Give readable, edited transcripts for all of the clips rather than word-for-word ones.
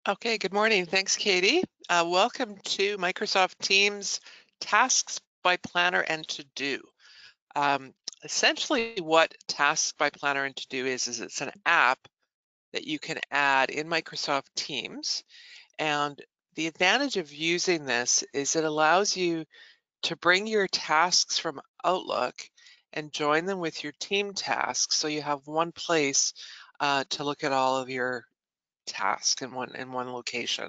Okay, good morning. Thanks, Katie. Welcome to Microsoft Teams Tasks by Planner and To Do. Um, Essentially, what Tasks by Planner and To Do is it's an app that you can add in Microsoft Teams. And the advantage of using this is it allows you to bring your tasks from Outlook and join them with your team tasks. So you have one place to look at all of your tasks in one location.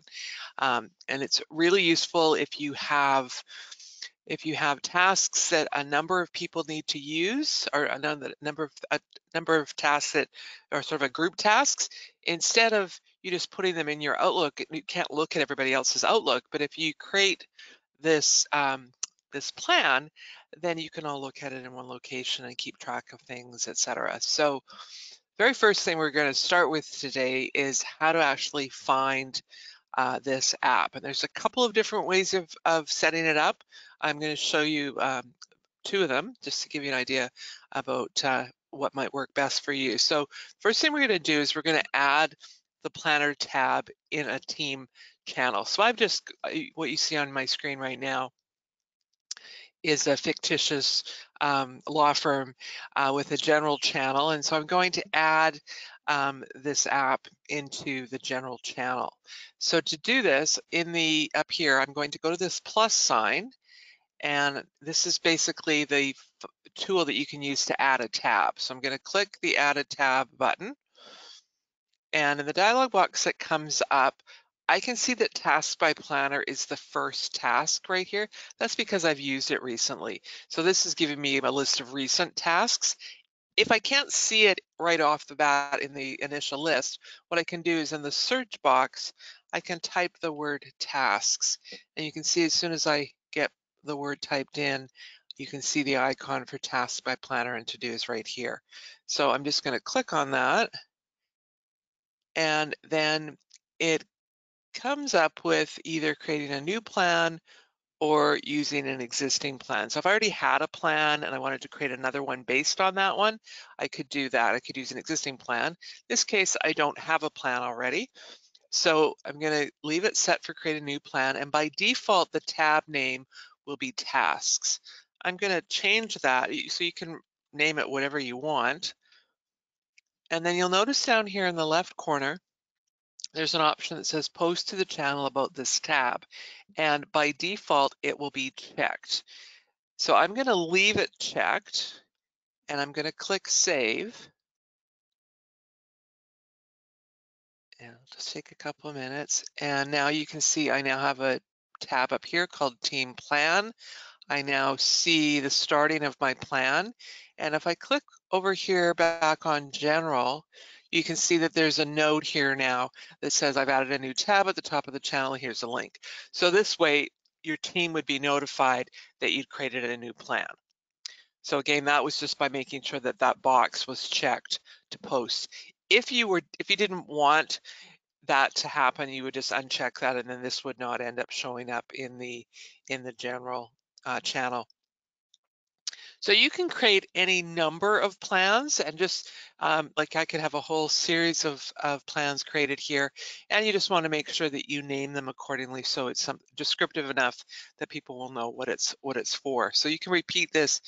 And it's really useful if you have tasks that a number of people need to use, or a number of tasks that are sort of a group tasks. Instead of you just putting them in your Outlook, you can't look at everybody else's Outlook. But if you create this this plan, then you can all look at it in one location and keep track of things, etc. So very first thing we're going to start with today is how to actually find this app. And there's a couple of different ways of setting it up. I'm going to show you two of them just to give you an idea about what might work best for you. So first thing we're going to do is we're going to add the planner tab in a team channel. So I've just, what you see on my screen right now is a fictitious law firm with a general channel. And so I'm going to add this app into the general channel. So to do this, up here, I'm going to go to this plus sign, and this is basically the tool that you can use to add a tab. So I'm going to click the Add a Tab button, and in the dialog box that comes up, I can see that Task by Planner is the first task right here. That's because I've used it recently. So this is giving me a list of recent tasks. If I can't see it right off the bat in the initial list, what I can do is in the search box, I can type the word tasks. And you can see as soon as I get the word typed in, you can see the icon for Tasks by Planner and To Do is right here. So I'm just going to click on that, and then it comes up with either creating a new plan or using an existing plan. So if I already had a plan and I wanted to create another one based on that one, I could do that. I could use an existing plan. In this case, I don't have a plan already. So I'm going to leave it set for create a new plan. And by default, the tab name will be tasks. I'm going to change that so you can name it whatever you want. And then you'll notice down here in the left corner, there's an option that says post to the channel about this tab. And by default, it will be checked. So I'm going to leave it checked, and I'm going to click save. And it'll just take a couple of minutes. And now you can see I now have a tab up here called Team Plan. I now see the starting of my plan. And if I click over here back on General, you can see that there's a note here now that says I've added a new tab at the top of the channel. Here's a link. So this way, your team would be notified that you'd created a new plan. So again, that was just by making sure that that box was checked to post. If you didn't want that to happen, you would just uncheck that, and then this would not end up showing up in the general channel. So you can create any number of plans, and just like I could have a whole series of plans created here, and you just want to make sure that you name them accordingly so it's descriptive enough that people will know what it's for. So you can repeat this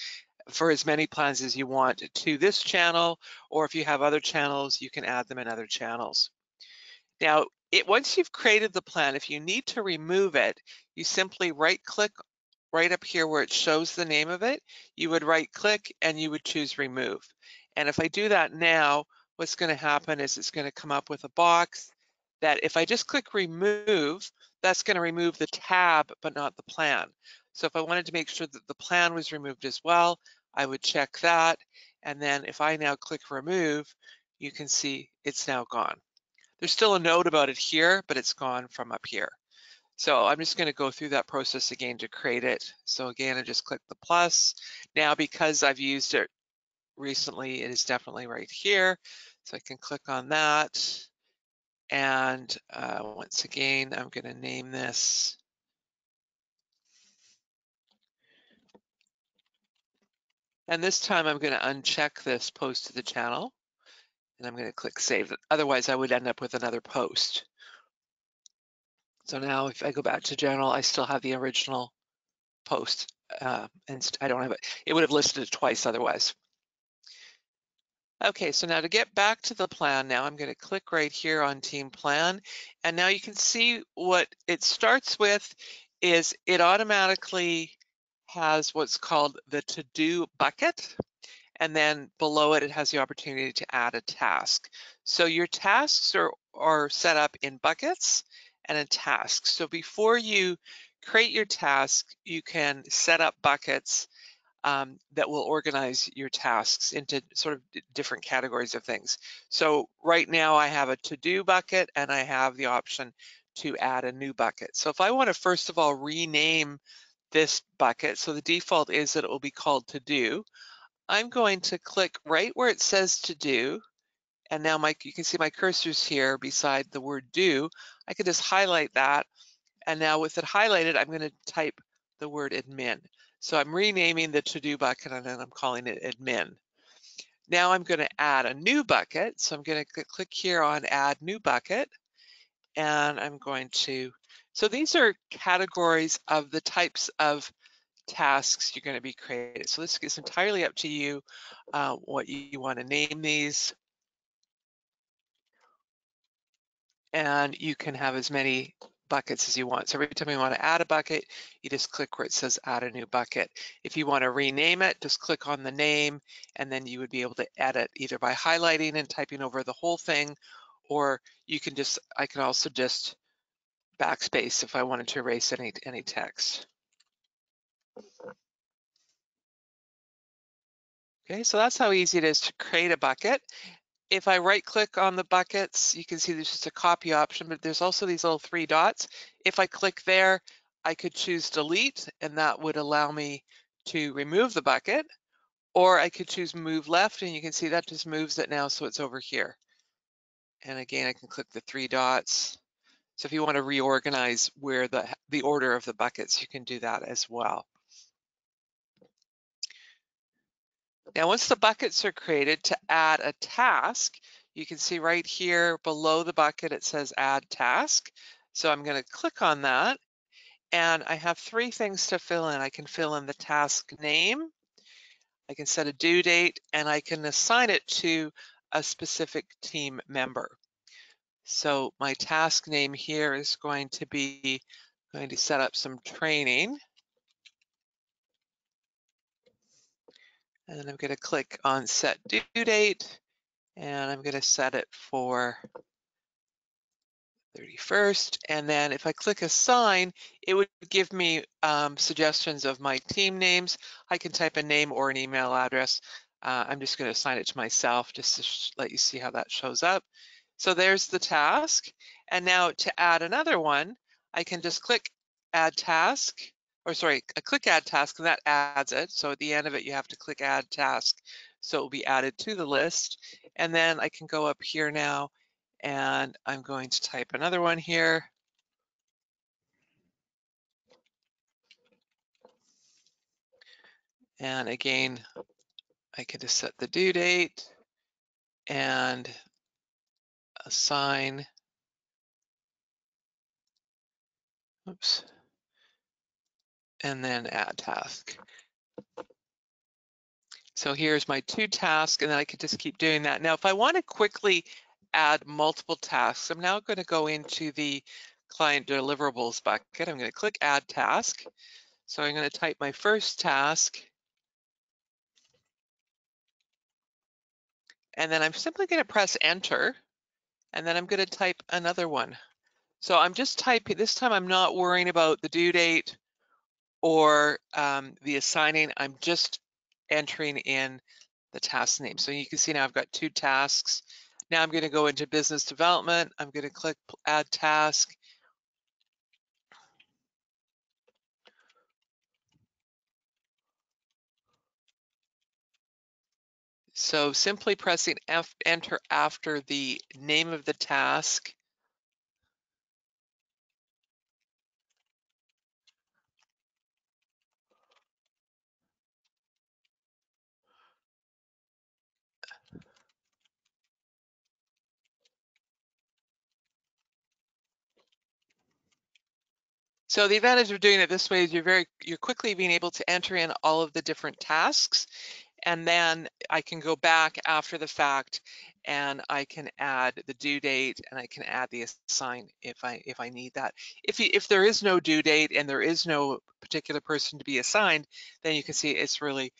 for as many plans as you want to this channel, or if you have other channels, you can add them in other channels. Now, once you've created the plan, if you need to remove it, you simply right-click right up here where it shows the name of it. You would right-click and you would choose remove. And if I do that now, what's going to happen is it's going to come up with a box that if I just click remove, that's going to remove the tab but not the plan. So if I wanted to make sure that the plan was removed as well, I would check that. And then if I now click remove, you can see it's now gone. There's still a note about it here, but it's gone from up here. So I'm just going to go through that process again to create it. So again, I just click the plus. Now, because I've used it recently, it is definitely right here. So I can click on that. And once again, I'm going to name this. And this time I'm going to uncheck this post to the channel, and I'm going to click save. Otherwise, I would end up with another post. So now if I go back to general, I still have the original post, and I don't have it. It would have listed it twice otherwise. Okay, so now to get back to the plan now, I'm going to click right here on Team Plan. And now you can see what it starts with is it automatically has what's called the to-do bucket. And then below it, it has the opportunity to add a task. So your tasks are set up in buckets and in tasks. So before you create your task, you can set up buckets that will organize your tasks into sort of different categories of things. So right now I have a to-do bucket and I have the option to add a new bucket. So if I want to first of all rename this bucket, so the default is that it will be called to-do, I'm going to click right where it says to do. And now you can see my cursor's here beside the word do. I can just highlight that. And now with it highlighted, I'm going to type the word admin. So I'm renaming the to-do bucket and then I'm calling it admin. Now I'm going to add a new bucket. So I'm going to click here on add new bucket. And I'm going to, so these are categories of the types of tasks you're going to be created. So this is entirely up to you what you want to name these. And you can have as many buckets as you want. So every time you want to add a bucket, you just click where it says add a new bucket. If you want to rename it, just click on the name and then you would be able to edit either by highlighting and typing over the whole thing, or you can just, I can also just backspace if I wanted to erase any text. Okay, so that's how easy it is to create a bucket. If I right click on the buckets, you can see there's just a copy option, but there's also these little 3 dots. If I click there, I could choose delete, and that would allow me to remove the bucket, or I could choose move left, and you can see that just moves it now so it's over here. And again, I can click the 3 dots. So if you want to reorganize where the order of the buckets, you can do that as well. Now, once the buckets are created, to add a task, you can see right here below the bucket, it says add task. So I'm going to click on that. And I have 3 things to fill in. I can fill in the task name, I can set a due date, and I can assign it to a specific team member. So my task name here is going to set up some training. And then I'm going to click on set due date, and I'm going to set it for 31st. And then if I click assign, it would give me suggestions of my team names. I can type a name or an email address. I'm just going to assign it to myself just to let you see how that shows up. So there's the task. And now to add another one, I can just click add task, or sorry, click add task, and that adds it. So at the end of it, you have to click add task. So it will be added to the list. And then I can go up here now and I'm going to type another one here. And again, I can just set the due date and assign, oops, and then add task. So here's my 2 tasks, and then I could just keep doing that. Now, if I want to quickly add multiple tasks, I'm now going to go into the client deliverables bucket. I'm going to click add task. So I'm going to type my first task, and then I'm simply going to press enter, and then I'm going to type another one. So I'm just typing, this time I'm not worrying about the due date or the assigning, I'm just entering in the task name. So you can see now I've got 2 tasks. Now I'm going to go into business development. I'm going to click add task. So simply pressing enter after the name of the task. So the advantage of doing it this way is you're quickly being able to enter in all of the different tasks, and then I can go back after the fact and I can add the due date and I can add the assign if I need that. If there is no due date and there is no particular person to be assigned, then you can see it's really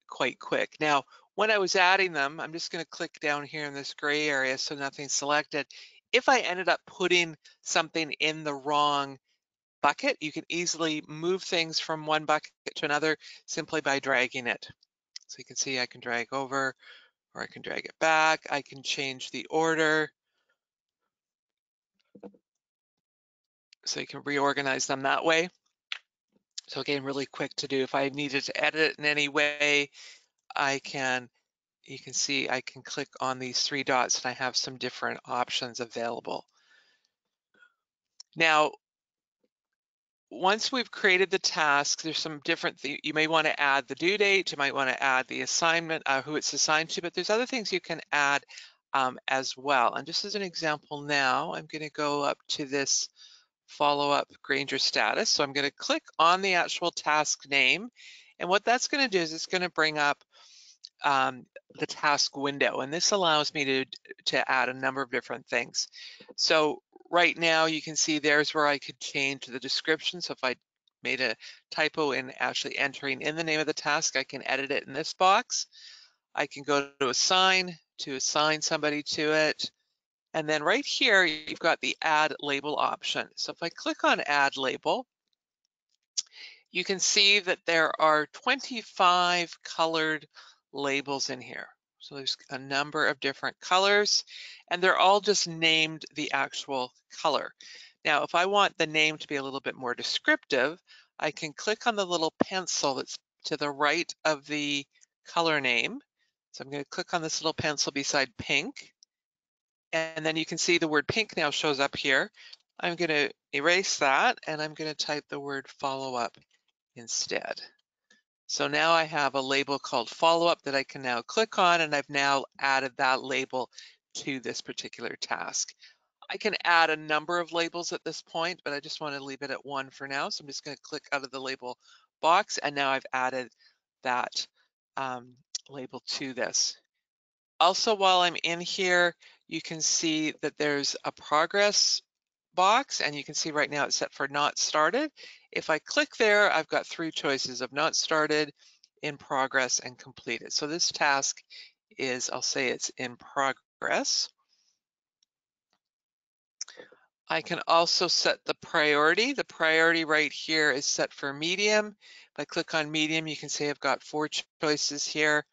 quite quick. Now, when I was adding them, I'm just going to click down here in this gray area so nothing's selected. If I ended up putting something in the wrong bucket, you can easily move things from one bucket to another simply by dragging it. So you can see I can drag over or I can drag it back. I can change the order. So you can reorganize them that way. So again, really quick to do. If I needed to edit it in any way, you can see I can click on these three dots and I have some different options available. Now, once we've created the task, there's some different things. You may want to add the due date, you might want to add the assignment, who it's assigned to, but there's other things you can add as well. And just as an example now, I'm going to go up to this follow-up Granger status. So I'm going to click on the actual task name. And what that's going to do is it's going to bring up the task window. And this allows me to add a number of different things. So right now you can see there's where I could change the description. So if I made a typo in actually entering in the name of the task, I can edit it in this box. I can go to assign somebody to it. And then right here, you've got the add label option. So if I click on add label, you can see that there are 25 colored labels in here. So there's a number of different colors, and they're all just named the actual color. Now, if I want the name to be a little bit more descriptive, I can click on the little pencil that's to the right of the color name. So I'm going to click on this little pencil beside pink. And then you can see the word pink now shows up here. I'm going to erase that and I'm going to type the word follow up instead. So now I have a label called follow up that I can now click on, and I've now added that label to this particular task. I can add a number of labels at this point, but I just want to leave it at one for now. So I'm just going to click out of the label box, and now I've added that label to this. Also, while I'm in here, you can see that there's a progress box, and you can see right now it's set for not started. If I click there, I've got three choices of not started, in progress, and completed. So this task is, I'll say it's in progress. I can also set the priority. The priority right here is set for medium. If I click on medium, you can see I've got four choices here,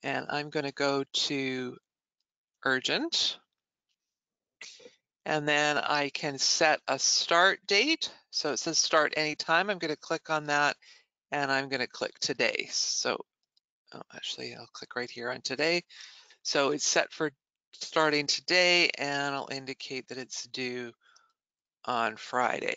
and I'm going to go to urgent. And then I can set a start date. So it says start anytime. I'm going to click on that and I'm going to click today. So actually I'll click right here on today. So it's set for starting today and I'll indicate that it's due on Friday.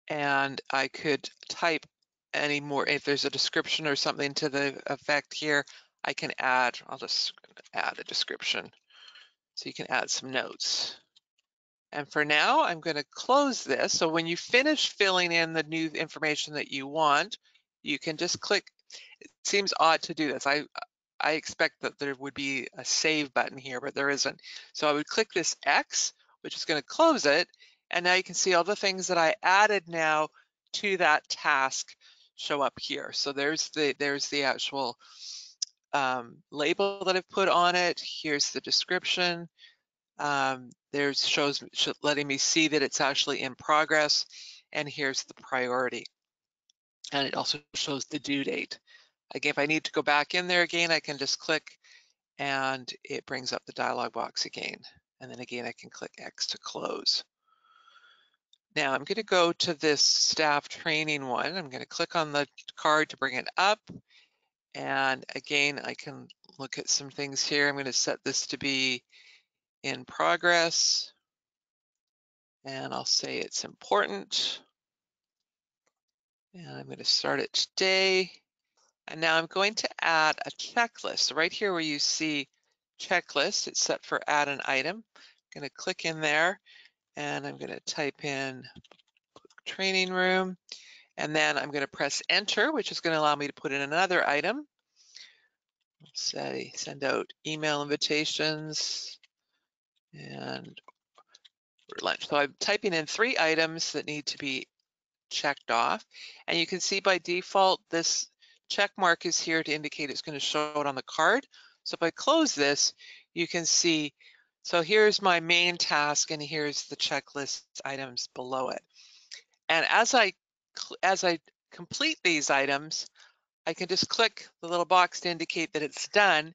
And I could type any more, if there's a description or something to the effect here, I can add, I'll just add a description. So you can add some notes. And for now, I'm going to close this. So when you finish filling in the new information that you want, you can just click. It seems odd to do this. I expect that there would be a save button here, but there isn't. So I would click this X, which is going to close it. And now you can see all the things that I added now to that task show up here. So there's the actual label that I've put on it. Here's the description. There's letting me see that it's actually in progress, and here's the priority. And it also shows the due date. Again, if I need to go back in there again, I can just click and it brings up the dialog box again. And then again, I can click X to close. Now I'm going to go to this staff training one. I'm going to click on the card to bring it up. And again, I can look at some things here. I'm going to set this to be in progress. And I'll say it's important. And I'm going to start it today. And now I'm going to add a checklist. So right here where you see checklist. It's set for add an item. I'm going to click in there and I'm going to type in training room, and then I'm going to press enter, which is going to allow me to put in another item. Say send out email invitations and lunch. So I'm typing in 3 items that need to be checked off, and you can see by default this check mark is here to indicate it's going to show it on the card. So if I close this, you can see, so here's my main task and here's the checklist items below it. And as I complete these items, I can just click the little box to indicate that it's done,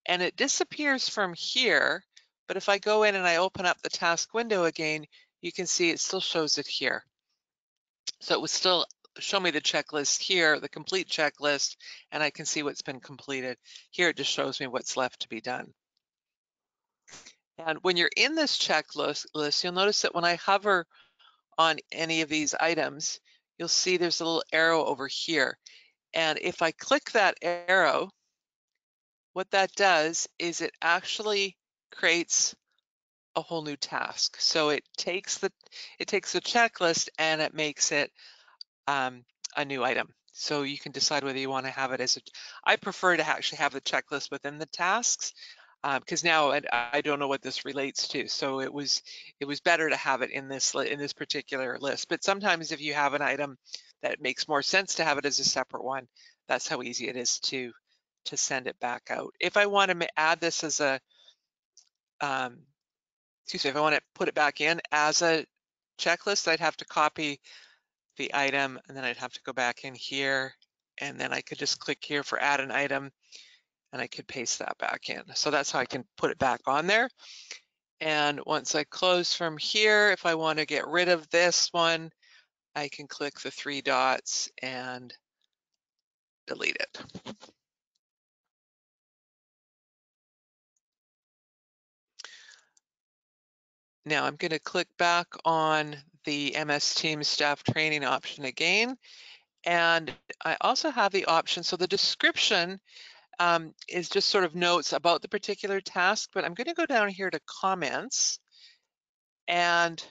and it disappears from here. But if I go in and I open up the task window again, you can see it still shows it here. So it would still show me the checklist here, the complete checklist, and I can see what's been completed. Here it just shows me what's left to be done. And when you're in this checklist, you'll notice that when I hover on any of these items, you'll see there's a little arrow over here. And if I click that arrow, what that does is it actually creates a whole new task. So it takes the checklist and it makes it a new item. So you can decide whether you want to have it as I prefer to actually have the checklist within the tasks, because now I don't know what this relates to. So it was better to have it in this particular list. But sometimes if you have an item that makes more sense to have it as a separate one, that's how easy it is to send it back out. If I want to add this as a if I want to put it back in as a checklist, I'd have to copy the item, and then I'd have to go back in here, and then I could just click here for add an item, and I could paste that back in. So that's how I can put it back on there. And once I close from here, if I want to get rid of this one, I can click the 3 dots and delete it. Now I'm going to click back on the MS Teams staff training option again. And I also have the option, so the description is just sort of notes about the particular task, but I'm going to go down here to comments, and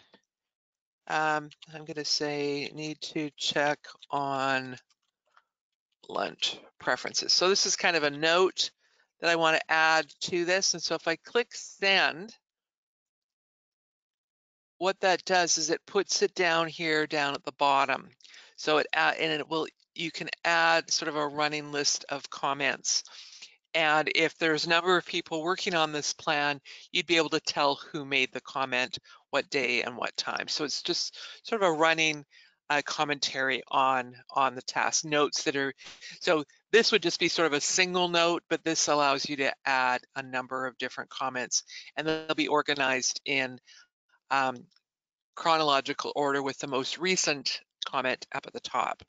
I'm going to say need to check on lunch preferences. So this is kind of a note that I want to add to this. And so if I click send, what that does is it puts it down here down at the bottom. So you can add sort of a running list of comments. And if there's a number of people working on this plan, you'd be able to tell who made the comment, what day and what time. So it's just sort of a running commentary on the task notes that are, so this would just be sort of a single note, but this allows you to add a number of different comments, and they'll be organized in chronological order with the most recent comment up at the top.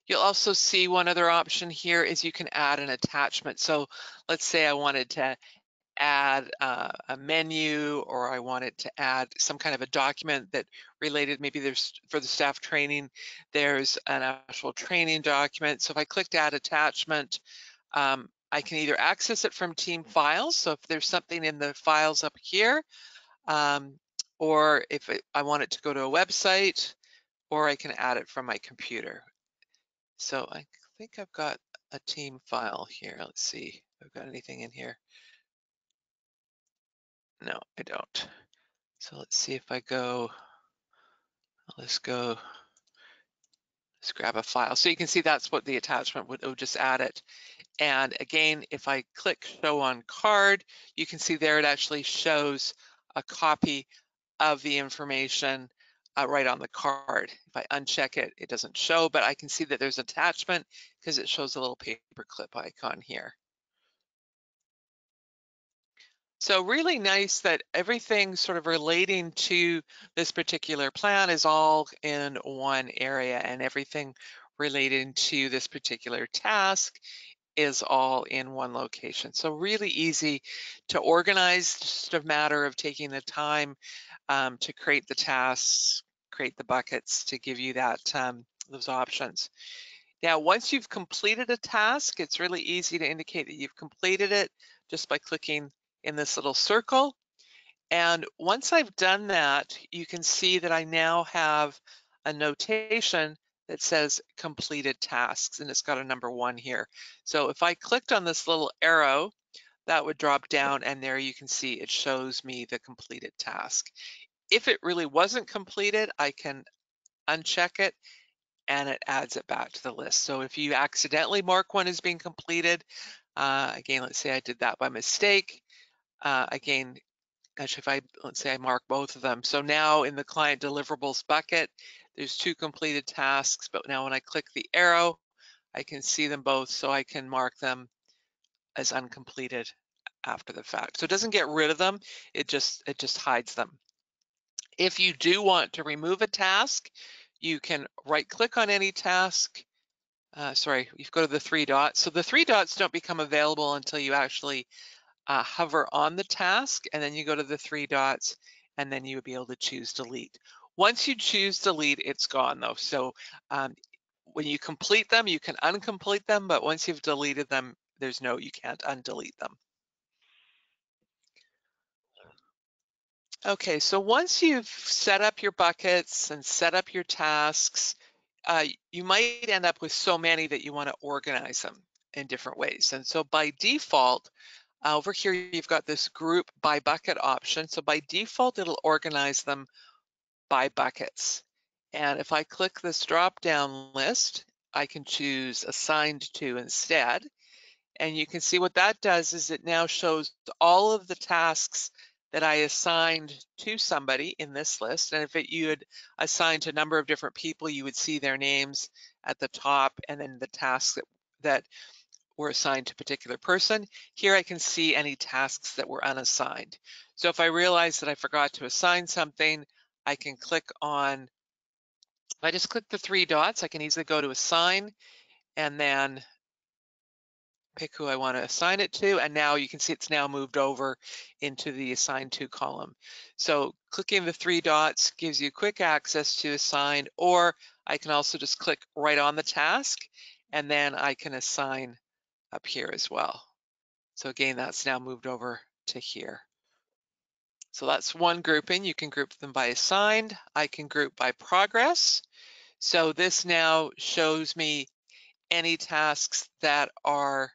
You'll also see one other option here is you can add an attachment. So let's say I wanted to add a menu, or I wanted to add some kind of a document that related, maybe there's for the staff training, there's an actual training document. So if I clicked add attachment, I can either access it from team files. So if there's something in the files up here, or if I want it to go to a website, or I can add it from my computer. So I think I've got a team file here. Let's see if I've got anything in here. No, I don't. So let's see if I go, let's grab a file. So you can see that's what the attachment would just add it. And again, if I click show on card, you can see there it actually shows a copy of the information right on the card. If I uncheck it, it doesn't show, but I can see that there's attachment because it shows a little paperclip icon here. So really nice that everything sort of relating to this particular plan is all in one area, and everything relating to this particular task is all in one location. So really easy to organize, just a matter of taking the time to create the tasks, create the buckets to give you that those options. Now, once you've completed a task, it's really easy to indicate that you've completed it just by clicking in this little circle. And once I've done that, you can see that I now have a notation that says completed tasks, and it's got a number 1 here. So if I clicked on this little arrow, that would drop down, and there you can see it shows me the completed task. If it really wasn't completed, I can uncheck it and it adds it back to the list. So if you accidentally mark one as being completed, again, let's say I did that by mistake. Again, actually, let's say I mark both of them. So now in the client deliverables bucket, there's 2 completed tasks, but now when I click the arrow, I can see them both, so I can mark them as uncompleted after the fact. So it doesn't get rid of them, it just hides them. If you do want to remove a task, you can right click on any task. Sorry, you go to the 3 dots. So the 3 dots don't become available until you actually hover on the task, and then you go to the 3 dots, and then you would be able to choose delete. Once you choose delete, it's gone though. So when you complete them, you can uncomplete them, but once you've deleted them, you can't undelete them. Okay, so once you've set up your buckets and set up your tasks, you might end up with so many that you want to organize them in different ways. And so by default, over here, you've got this group by bucket option. So by default, it'll organize them by buckets. And if I click this drop-down list, I can choose assigned to instead. And you can see what that does is it now shows all of the tasks that I assigned to somebody in this list. And if you had assigned to a number of different people, you would see their names at the top and then the tasks that were assigned to a particular person. Here I can see any tasks that were unassigned. So if I realize that I forgot to assign something, I can click on, if I just click the 3 dots, I can easily go to assign and then pick who I want to assign it to, and now you can see it's now moved over into the assigned to column. So clicking the 3 dots gives you quick access to assign, or I can also just click right on the task and then I can assign up here as well. So again, that's now moved over to here. So that's one grouping. You can group them by assigned. I can group by progress. So this now shows me any tasks that are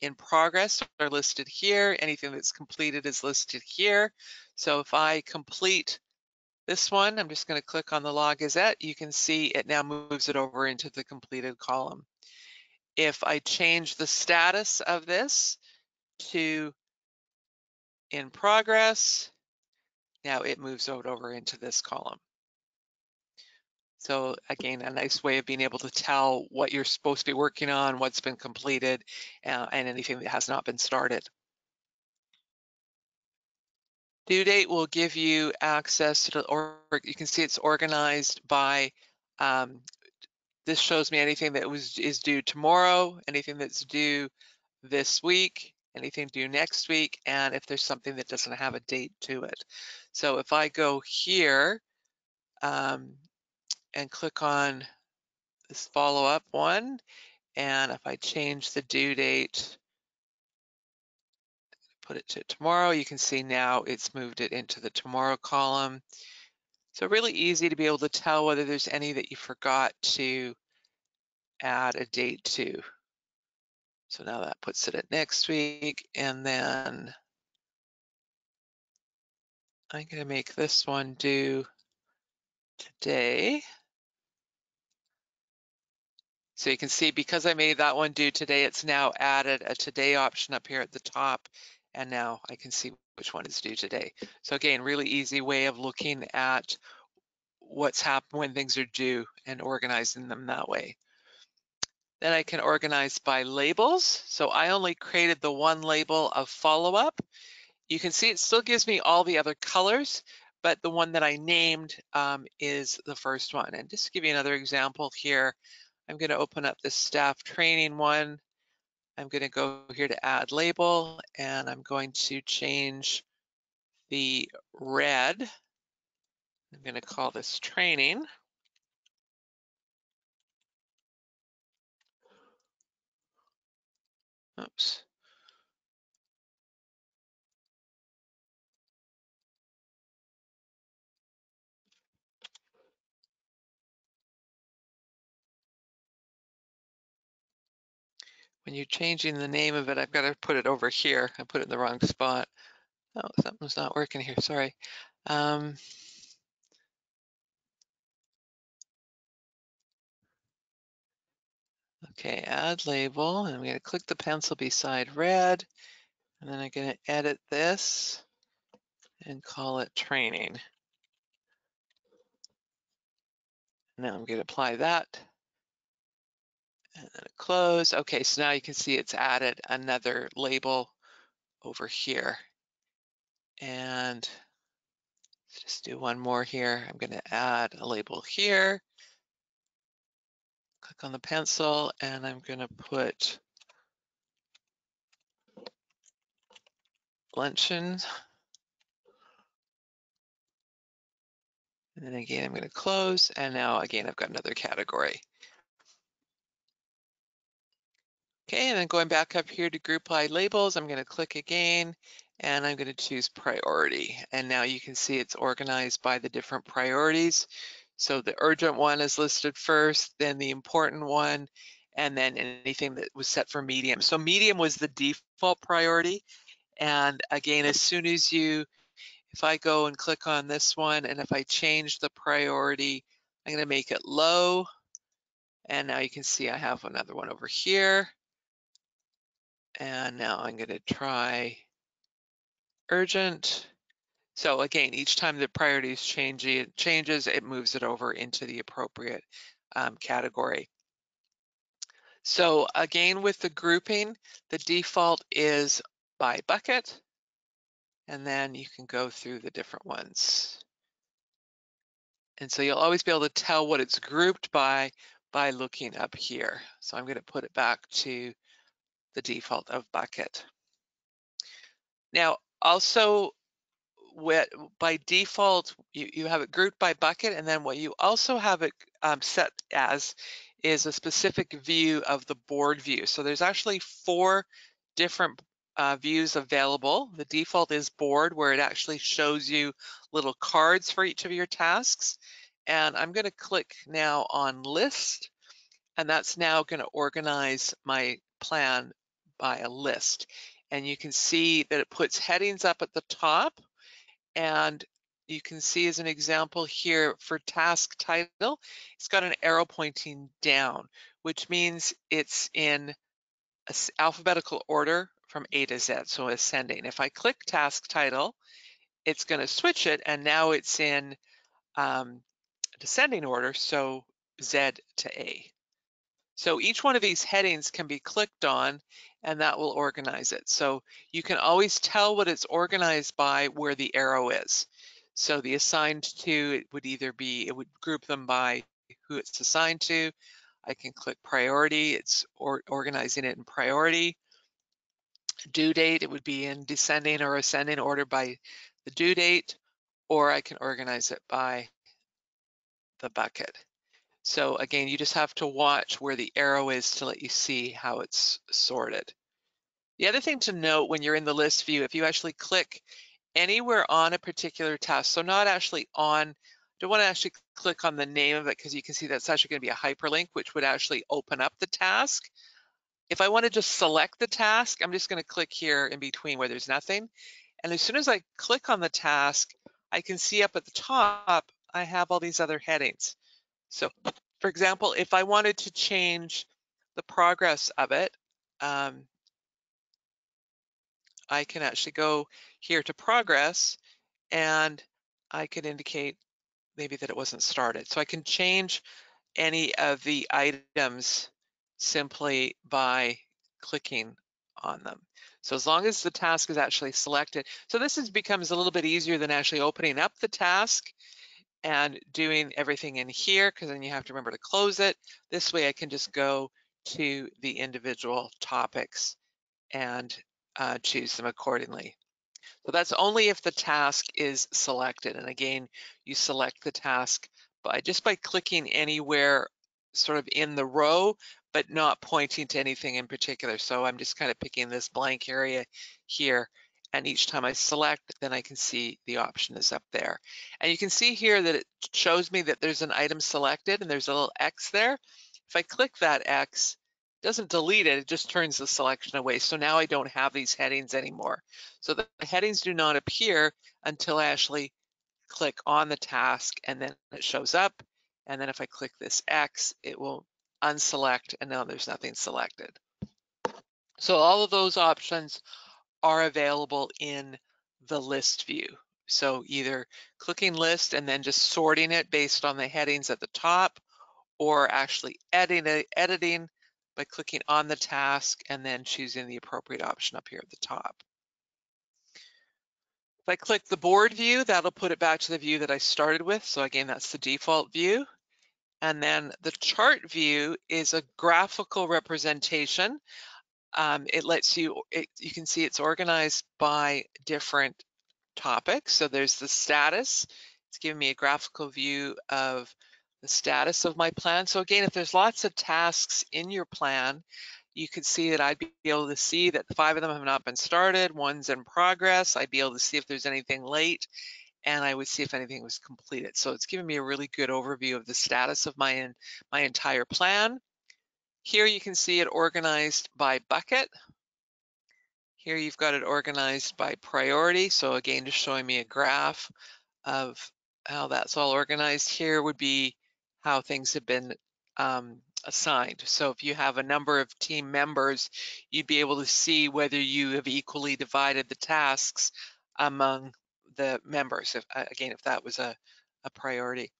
in progress are listed here. Anything that's completed is listed here. So if I complete this one, I'm just going to click on the log gazette. You can see it now moves it over into the completed column. If I change the status of this to in progress, now it moves it over into this column. So again, a nice way of being able to tell what you're supposed to be working on, what's been completed, and anything that has not been started. Due date will give you access to, or you can see it's organized by, this shows me anything that is due tomorrow, anything that's due this week, anything due next week, and if there's something that doesn't have a date to it. So if I go here and click on this follow-up one, and if I change the due date, put it to tomorrow, you can see now it's moved it into the tomorrow column. So really easy to be able to tell whether there's any that you forgot to add a date to. So now that puts it at next week, and then I'm going to make this one due today. So you can see because I made that one due today, it's now added a today option up here at the top, and now I can see which one is due today. So again, really easy way of looking at what's happened when things are due and organizing them that way. Then I can organize by labels. So I only created the one label of follow-up. You can see it still gives me all the other colors, but the one that I named is the first one. And just to give you another example here, I'm going to open up the staff training one. I'm going to go here to add label, and I'm going to change the red. I'm going to call this training. Oops. when you're changing the name of it, I've got to put it over here. I put it in the wrong spot. Oh, something's not working here, sorry. Okay, add label, and I'm going to click the pencil beside red, and then I'm going to edit this and call it training. Now I'm going to apply that, and then close. Okay, so now you can see it's added another label over here. And let's just do one more here. I'm going to add a label here. Click on the pencil, and I'm going to put luncheon. And then again, I'm going to close. And now again, I've got another category. Okay, and then going back up here to group by labels, I'm going to click again, and I'm going to choose priority. And now you can see it's organized by the different priorities. So the urgent one is listed first, then the important one, and then anything that was set for medium. So medium was the default priority. And again, as soon as if I go and click on this one, and if I change the priority, I'm going to make it low. And now you can see I have another one over here. And now I'm going to try urgent. So again, each time the priority changes, it moves it over into the appropriate category. So again, with the grouping, the default is by bucket, and then you can go through the different ones. And so you'll always be able to tell what it's grouped by looking up here. So I'm going to put it back to the default of bucket. Now, also, by default, you have it grouped by bucket, and then what you also have it set as is a specific view of the board view. So there's actually 4 different views available. The default is board, where it actually shows you little cards for each of your tasks. And I'm going to click now on list, and that's now going to organize my plan by a list. And you can see that it puts headings up at the top, and you can see as an example here for task title, it's got an arrow pointing down, which means it's in alphabetical order from A to Z, so ascending. If I click task title, it's going to switch it, and now it's in descending order, so Z to A. So each one of these headings can be clicked on, and that will organize it. So you can always tell what it's organized by where the arrow is. So the assigned to, it would group them by who it's assigned to. I can click priority, it's organizing it in priority. Due date, it would be in descending or ascending order by the due date, or I can organize it by the bucket. So again, you just have to watch where the arrow is to let you see how it's sorted. The other thing to note when you're in the list view, if you actually click anywhere on a particular task, so not actually on, don't want to actually click on the name of it, because you can see that's actually going to be a hyperlink, which would actually open up the task. If I want to just select the task, I'm just going to click here in between where there's nothing. And as soon as I click on the task, I can see up at the top, I have all these other headings. So for example, if I wanted to change the progress of it, I can actually go here to progress, and I could indicate maybe that it wasn't started. So I can change any of the items simply by clicking on them. So as long as the task is actually selected. So this becomes a little bit easier than actually opening up the task and doing everything in here, because then you have to remember to close it. This way I can just go to the individual topics and choose them accordingly. So that's only if the task is selected. And again, you select the task just by clicking anywhere sort of in the row, but not pointing to anything in particular. So I'm just kind of picking this blank area here. And each time I select, then I can see the option is up there. And you can see here that it shows me that there's an item selected and there's a little X there. If I click that X, doesn't delete it, it just turns the selection away. So now I don't have these headings anymore. So the headings do not appear until I actually click on the task, and then it shows up. And then if I click this X, it will unselect, and now there's nothing selected. So all of those options are available in the list view. So either clicking list and then just sorting it based on the headings at the top, or actually editing by clicking on the task and then choosing the appropriate option up here at the top. If I click the board view, that'll put it back to the view that I started with. So again, that's the default view. And then the chart view is a graphical representation. It lets you, you can see it's organized by different topics. So there's the status. It's giving me a graphical view of the status of my plan. So again, if there's lots of tasks in your plan, you could see that I'd be able to see that 5 of them have not been started, 1's in progress. I'd be able to see if there's anything late, and I would see if anything was completed. So it's giving me a really good overview of the status of my entire plan. Here you can see it organized by bucket. Here you've got it organized by priority. So again, just showing me a graph of how that's all organized. Here would be how things have been assigned. So if you have a number of team members, you'd be able to see whether you have equally divided the tasks among the members, again, if that was a priority.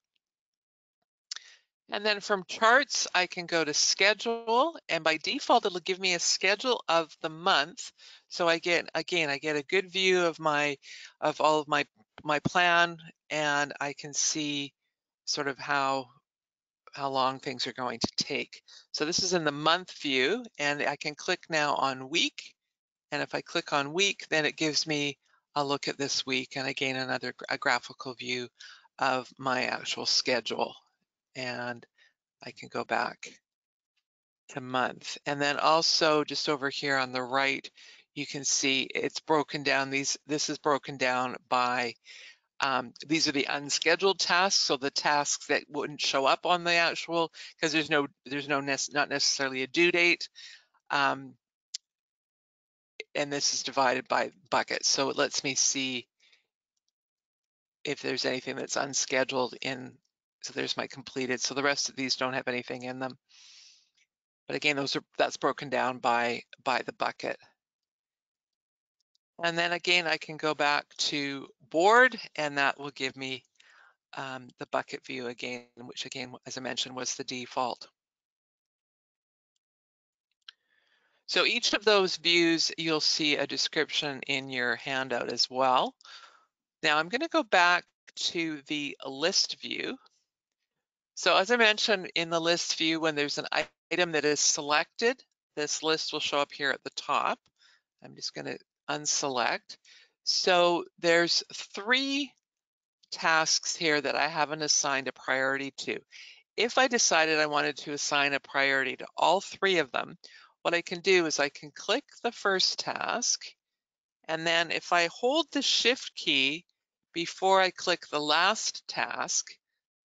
And then from charts, I can go to schedule, and by default, it'll give me a schedule of the month. So I get a good view of all of my plan, and I can see sort of how long things are going to take. So this is in the month view, and I can click now on week. And if I click on week, then it gives me a look at this week, and again, a graphical view of my actual schedule. And I can go back to month. And then also just over here on the right, you can see it's broken down. This is broken down by, these are the unscheduled tasks. So the tasks that wouldn't show up on the actual, because not necessarily a due date. And this is divided by buckets. So it lets me see if there's anything that's unscheduled in. So there's my completed. So the rest of these don't have anything in them. But again, that's broken down by the bucket. And then again, I can go back to board, and that will give me the bucket view again, which again, as I mentioned, was the default. So each of those views, you'll see a description in your handout as well. Now I'm going to go back to the list view. So as I mentioned, in the list view, when there's an item that is selected, this list will show up here at the top. I'm just going to unselect. So there's 3 tasks here that I haven't assigned a priority to. If I decided I wanted to assign a priority to all 3 of them, what I can do is I can click the first task, and then if I hold the Shift key before I click the last task,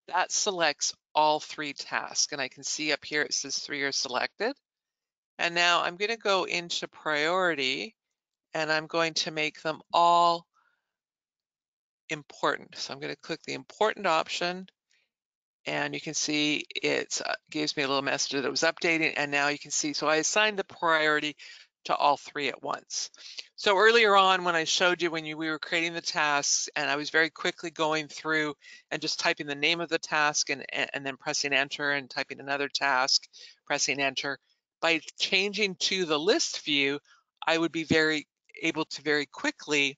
that selects all 3 tasks. And I can see up here it says 3 are selected. And now I'm going to go into priority, and I'm going to make them all important. So I'm going to click the important option, and you can see it gives me a little message that it was updating, and now you can see, so I assigned the priority to all 3 at once. So earlier on when I showed you we were creating the tasks, and I was very quickly going through and just typing the name of the task and then pressing enter and typing another task, pressing enter. By changing to the list view, I would be able to very quickly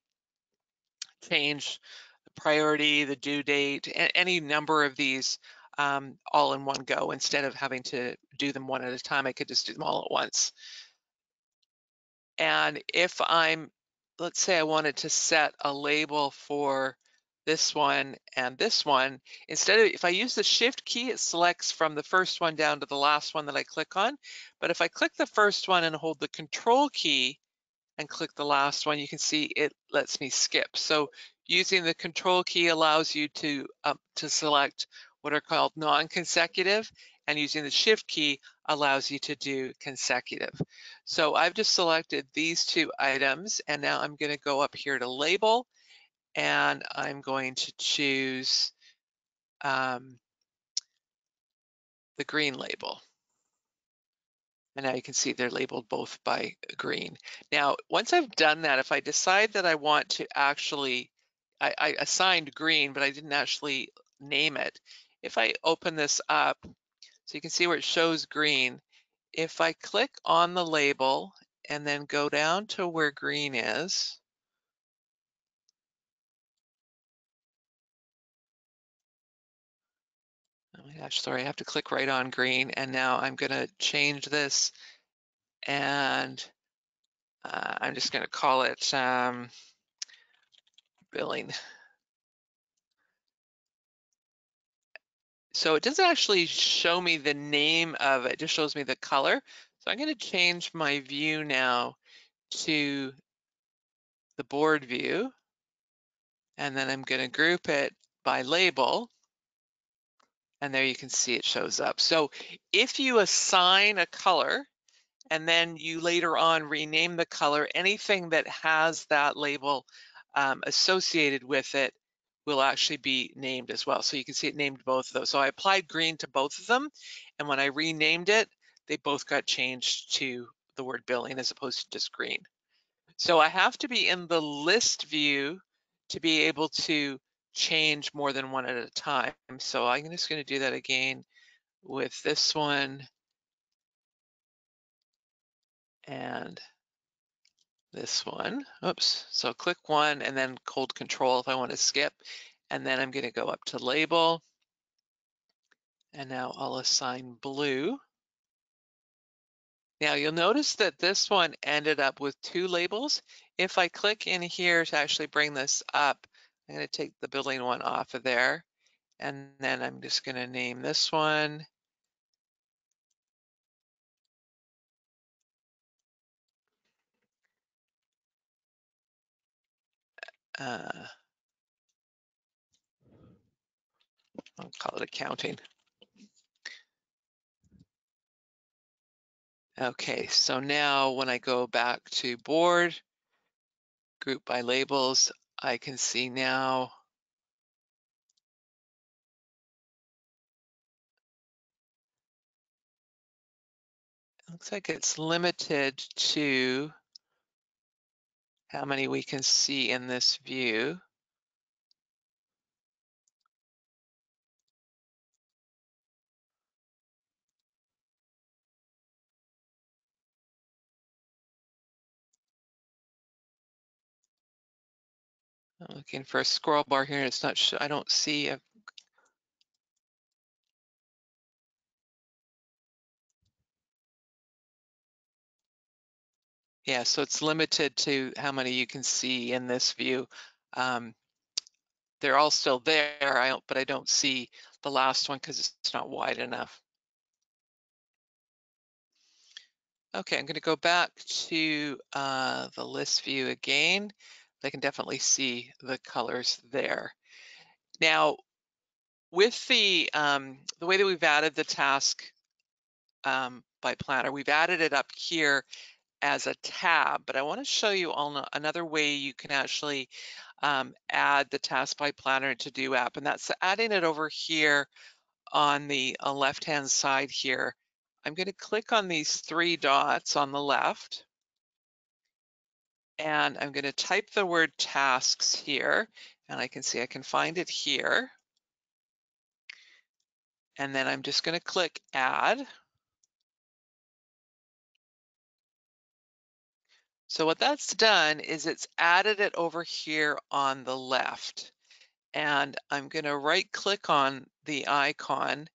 change the priority, the due date, any number of these all in one go. Instead of having to do them one at a time, I could just do them all at once. And if let's say I wanted to set a label for this one and this one, if I use the Shift key, it selects from the first one down to the last one that I click on. But if I click the first one and hold the Control key and click the last one, you can see it lets me skip. So using the Control key allows you to select what are called non-consecutive, and using the Shift key allows you to do consecutive. So I've just selected these two items, and now I'm going to go up here to label, and I'm going to choose the green label. And now you can see they're labeled both by green. Now, once I've done that, if I decide that I want to actually, I assigned green, but I didn't actually name it. If I open this up, so you can see where it shows green, if I click on the label and then go down to where green is, oh my gosh, sorry, I have to click right on green, and now I'm gonna change this, and I'm just gonna call it billing. So it doesn't actually show me the name of it, just shows me the color. So I'm going to change my view now to the board view, and then I'm going to group it by label, and there you can see it shows up. So if you assign a color and then you later on rename the color, anything that has that label associated with it will actually be named as well. So you can see it named both of those. So I applied green to both of them, and when I renamed it, they both got changed to the word billing as opposed to just green. So I have to be in the list view to be able to change more than one at a time. So I'm just going to do that again with this one and this one. Oops. So click one and then hold control if I want to skip. And then I'm going to go up to label. And now I'll assign blue. Now you'll notice that this one ended up with two labels. If I click in here to actually bring this up, I'm going to take the billing one off of there. And then I'm just going to name this one. I'll call it accounting. Okay, so now when I go back to board, group by labels, I can see now looks like it's limited to how many we can see in this view. I'm looking for a scroll bar here. It's not. I don't see a. Yeah, so it's limited to how many you can see in this view. They're all still there, but I don't see the last one because it's not wide enough. Okay, I'm going to go back to the list view again. I can definitely see the colors there. Now, with the way that we've added the task by planner, we've added it up here as a tab, but I want to show you on another way you can actually add the task by planner to do app, and that's adding it over here on the left-hand side here. I'm going to click on these three dots on the left, and I'm going to type the word tasks here, and I can see I can find it here. And then I'm just going to click add. So what that's done is it's added it over here on the left. And I'm going to right click on the icon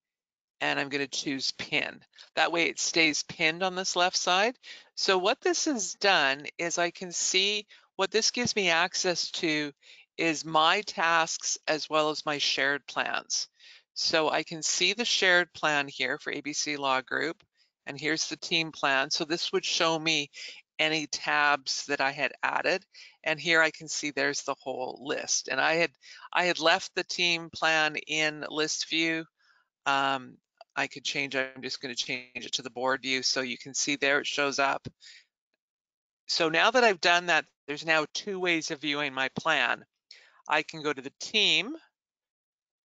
and I'm going to choose pin. That way it stays pinned on this left side. So what this has done is I can see what this gives me access to is my tasks as well as my shared plans. So I can see the shared plan here for ABC Law Group, and here's the team plan. So this would show me any tabs that I had added, and here I can see there's the whole list. And I had left the team plan in list view. I could change it. I'm just going to change it to the board view so you can see there it shows up. So now that I've done that, there's now two ways of viewing my plan. I can go to the team,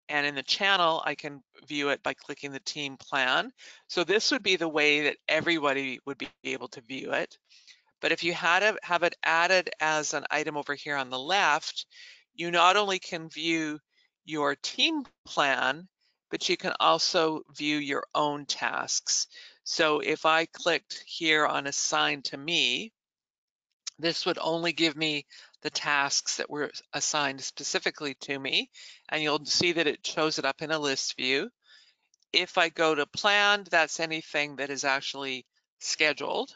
and in the channel, I can view it by clicking the team plan. So this would be the way that everybody would be able to view it. But if you had to have it added as an item over here on the left, you not only can view your team plan, but you can also view your own tasks. So if I clicked here on assign to me, this would only give me the tasks that were assigned specifically to me, and you'll see that it shows it up in a list view. If I go to planned, that's anything that is actually scheduled.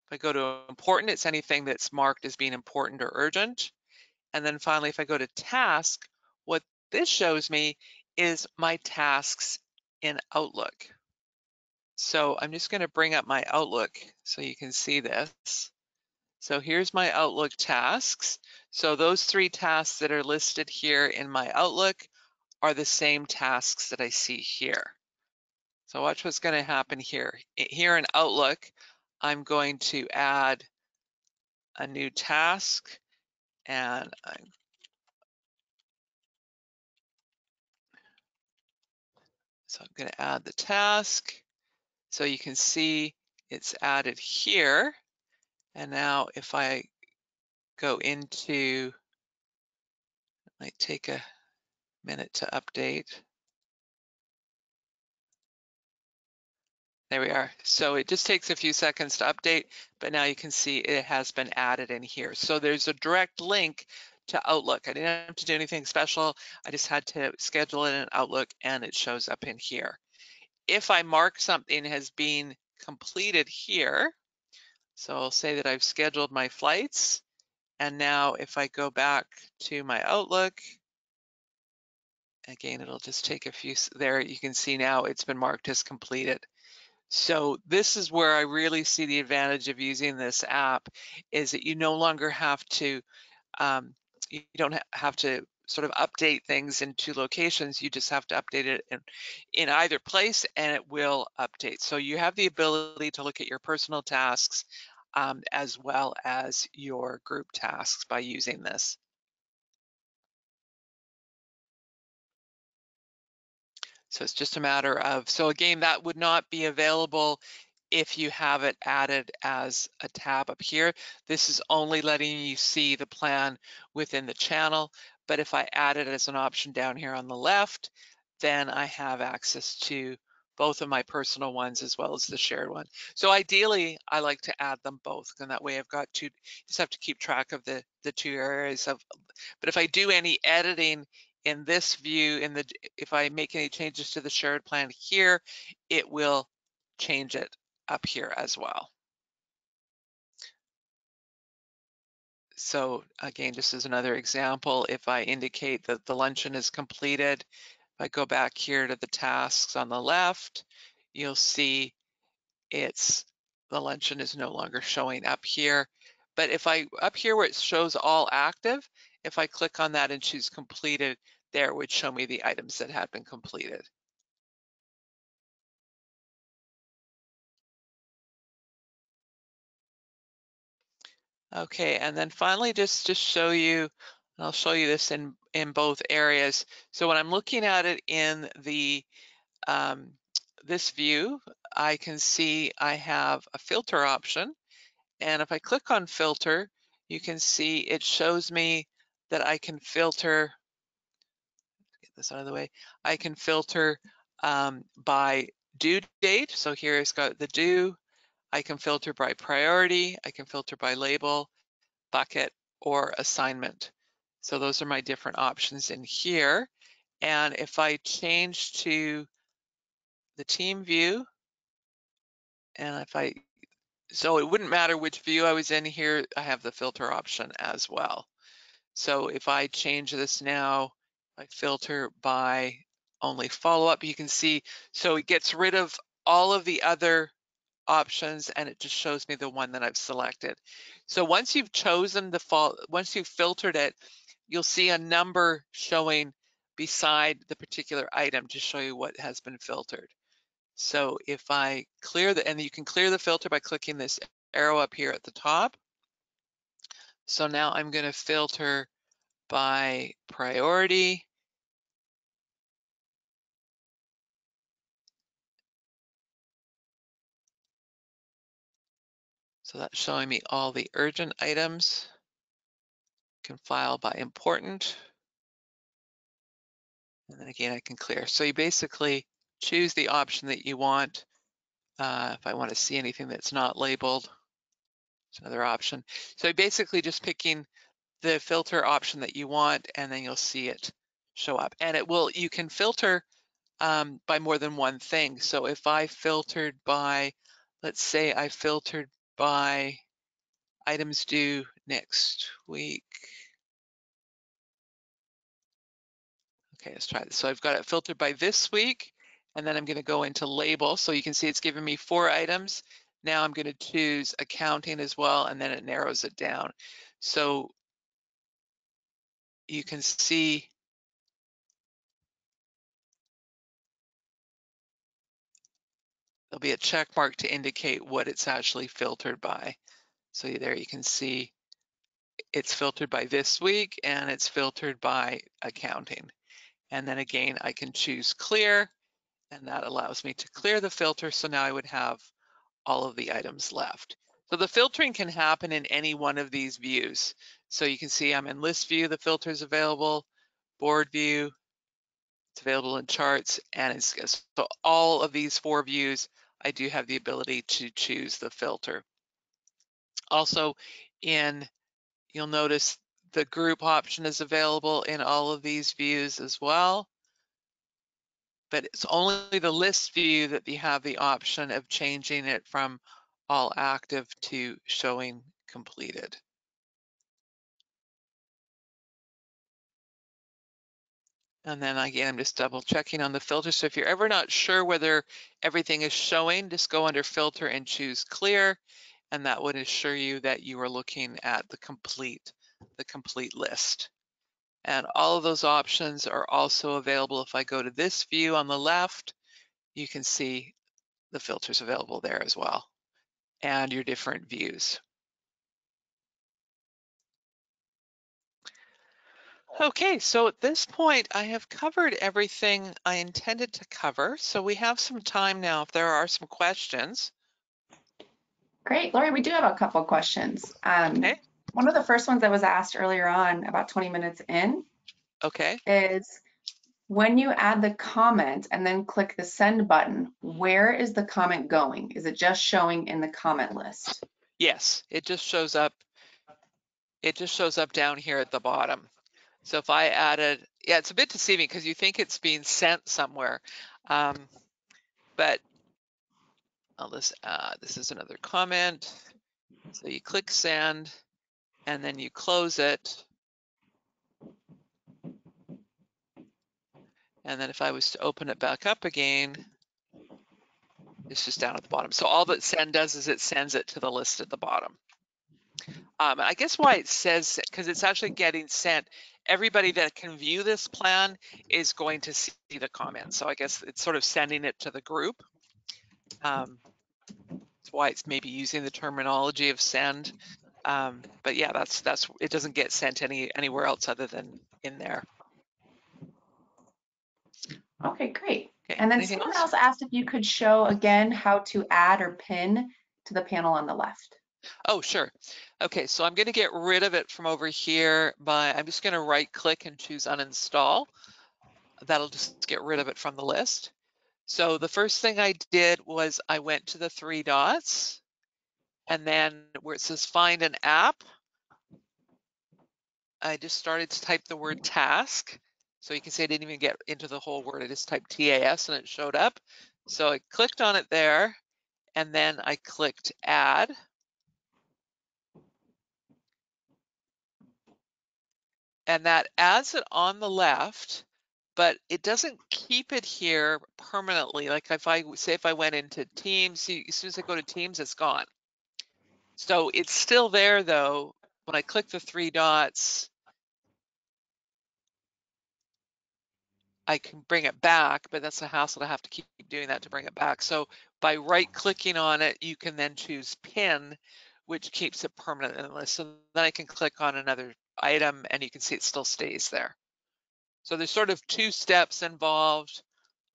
If I go to important, it's anything that's marked as being important or urgent. And then finally, if I go to task, what this shows me is my tasks in Outlook. So I'm just going to bring up my Outlook so you can see this. So here's my Outlook tasks. So those three tasks that are listed here in my Outlook are the same tasks that I see here. So watch what's going to happen here. Here in Outlook, I'm going to add a new task, and so I'm going to add the task. So you can see it's added here. And now if I go into, it might take a minute to update. There we are. So it just takes a few seconds to update, but now you can see it has been added in here. So there's a direct link to Outlook. I didn't have to do anything special. I just had to schedule it in Outlook and it shows up in here. If I mark something as being completed here, so I'll say that I've scheduled my flights, and now if I go back to my Outlook, again, it'll just take a few, there you can see now it's been marked as completed. So this is where I really see the advantage of using this app, is that you no longer have to, you don't have to sort of update things in two locations. You just have to update it in either place and it will update. So you have the ability to look at your personal tasks as well as your group tasks by using this. So it's just a matter of, so again, that would not be available if you have it added as a tab up here. This is only letting you see the plan within the channel, but if I add it as an option down here on the left, then I have access to both of my personal ones as well as the shared one. So ideally, I like to add them both, and that way I've got two, just have to keep track of the two areas of, but if I do any editing in this view, if I make any changes to the shared plan here, it will change it up here as well. So again, just as another example, if I indicate that the luncheon is completed, if I go back here to the tasks on the left, you'll see the luncheon is no longer showing up here. But if up here where it shows all active, if I click on that and choose completed, there would show me the items that had been completed. Okay, and then finally, just to show you, and I'll show you this in both areas. So when I'm looking at it in the this view, I can see I have a filter option, and if I click on filter, you can see it shows me that I can filter. Get this out of the way. I can filter by due date. So here it's got the due. I can filter by priority. I can filter by label, bucket, or assignment. So those are my different options in here. And if I change to the team view, and so it wouldn't matter which view I was in here, I have the filter option as well. So if I change this now, I filter by only follow-up, you can see, so it gets rid of all of the other options and it just shows me the one that I've selected. So once you've chosen once you've filtered it, you'll see a number showing beside the particular item to show you what has been filtered. So if I clear and you can clear the filter by clicking this arrow up here at the top. So now I'm going to filter by priority. So that's showing me all the urgent items. Can file by important. And then again, I can clear. So you basically choose the option that you want. If I want to see anything that's not labeled, it's another option. So basically just picking the filter option that you want, and then you'll see it show up. And it will, you can filter by more than one thing. So if I filtered by, let's say I filtered by items due next week. Okay, let's try this. So I've got it filtered by this week, and then I'm going to go into label. So you can see it's giving me 4 items. Now I'm going to choose accounting as well, and then it narrows it down. So you can see there'll be a check mark to indicate what it's actually filtered by. So there you can see it's filtered by this week, and it's filtered by accounting. And then again, I can choose clear, and that allows me to clear the filter. So now I would have all of the items left. So the filtering can happen in any one of these views. So you can see I'm in list view, the filter is available, board view, it's available in charts, and it's so all of these 4 views, I do have the ability to choose the filter. Also you'll notice the group option is available in all of these views as well. But it's only the list view that you have the option of changing it from all active to showing completed. And then again, I'm just double checking on the filter. So if you're ever not sure whether everything is showing, just go under filter and choose clear. And that would assure you that you are looking at the complete list. And all of those options are also available. If I go to this view on the left, you can see the filters available there as well, and your different views. Okay, so at this point, I have covered everything I intended to cover. So we have some time now if there are some questions. Great, Lori, we do have a couple questions. Okay. One of the first ones that was asked earlier on, about 20 minutes in, Okay. is when you add the comment and then click the send button, where is the comment going? Is it just showing in the comment list? Yes, it just shows up. It just shows up down here at the bottom. So if I added, yeah, it's a bit deceiving because you think it's being sent somewhere. But this is another comment. So you click send and then you close it. And then if I was to open it back up again, it's just down at the bottom. So all that send does is it sends it to the list at the bottom. I guess why it says, because it's actually getting sent, everybody that can view this plan is going to see the comment. So I guess it's sort of sending it to the group. That's why it's maybe using the terminology of send. But yeah, that's it doesn't get sent anywhere else other than in there. Okay, great. Okay, And then anything someone else? else asked if you could show again how to add or pin to the panel on the left. Oh, sure. Okay, so I'm going to get rid of it from over here by, I'm just going to right click and choose uninstall. That'll just get rid of it from the list. So the first thing I did was I went to the 3 dots, and then where it says find an app, I just started to type the word task. So you can see I didn't even get into the whole word. I just typed TAS and it showed up. So I clicked on it there, and then I clicked add. And that adds it on the left, but it doesn't keep it here permanently. Like if I went into Teams, see, as soon as I go to Teams, it's gone. So it's still there though. When I click the 3 dots, I can bring it back, but that's a hassle to have to keep doing that to bring it back. So by right clicking on it, you can then choose pin, which keeps it permanent in the list. So then I can click on another item and you can see it still stays there. So there's sort of two steps involved.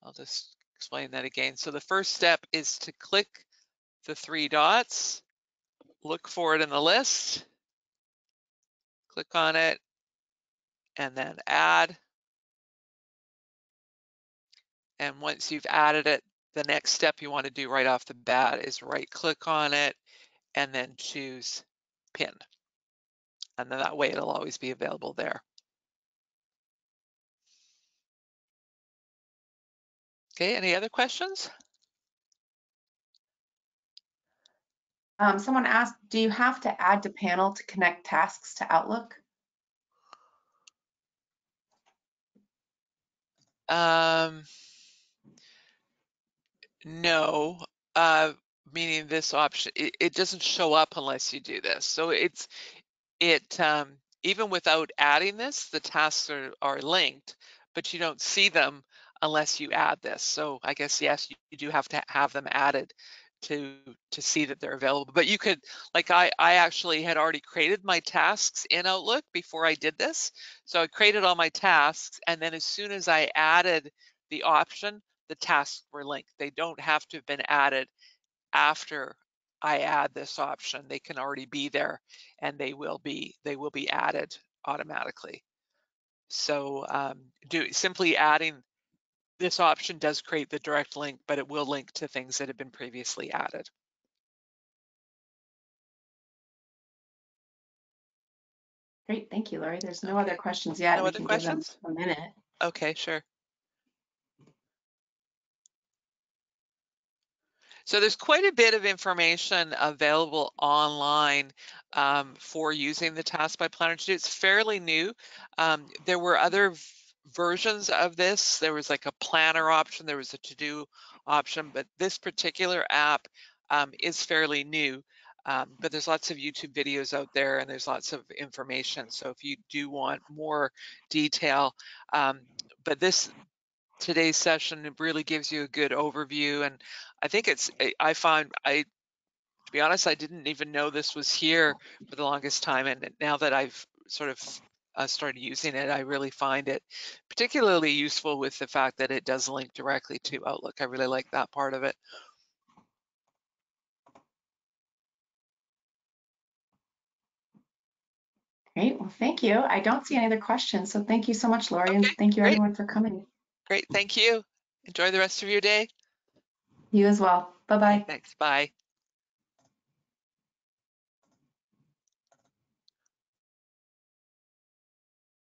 I'll just explain that again. So the first step is to click the three dots, look for it in the list, click on it, and then add. And once you've added it, the next step you want to do right off the bat is right click on it and then choose pin. And then that way it'll always be available there. Okay, any other questions? Someone asked, do you have to add to panel to connect tasks to Outlook? No, meaning this option, it doesn't show up unless you do this. So even without adding this, the tasks are linked, but you don't see them unless you add this. So I guess, yes, you do have to have them added to see that they're available. But you could, like I actually had already created my tasks in Outlook before I did this. So I created all my tasks, and then as soon as I added the option, the tasks were linked. They don't have to have been added after I add this option. They can already be there and they will be added automatically. So simply adding this option does create the direct link, but it will link to things that have been previously added. Great, thank you, Lori. There's no other questions yet. No We other can give them questions? a minute. Okay, sure. So there's quite a bit of information available online for using the Task by Planner to do. It's fairly new. There were other versions of this. There was like a planner option, there was a to-do option, but this particular app is fairly new. But there's lots of YouTube videos out there and there's lots of information. So if you do want more detail, but today's session really gives you a good overview, and I think to be honest, I didn't even know this was here for the longest time, and now that I've sort of started using it, I really find it particularly useful with the fact that it does link directly to Outlook. I really like that part of it. Great, well, thank you. I don't see any other questions, so thank you so much, Lori, Okay, and thank you great, everyone for coming. great, thank you. Enjoy the rest of your day. You as well. Okay, Bye-bye. thanks, bye.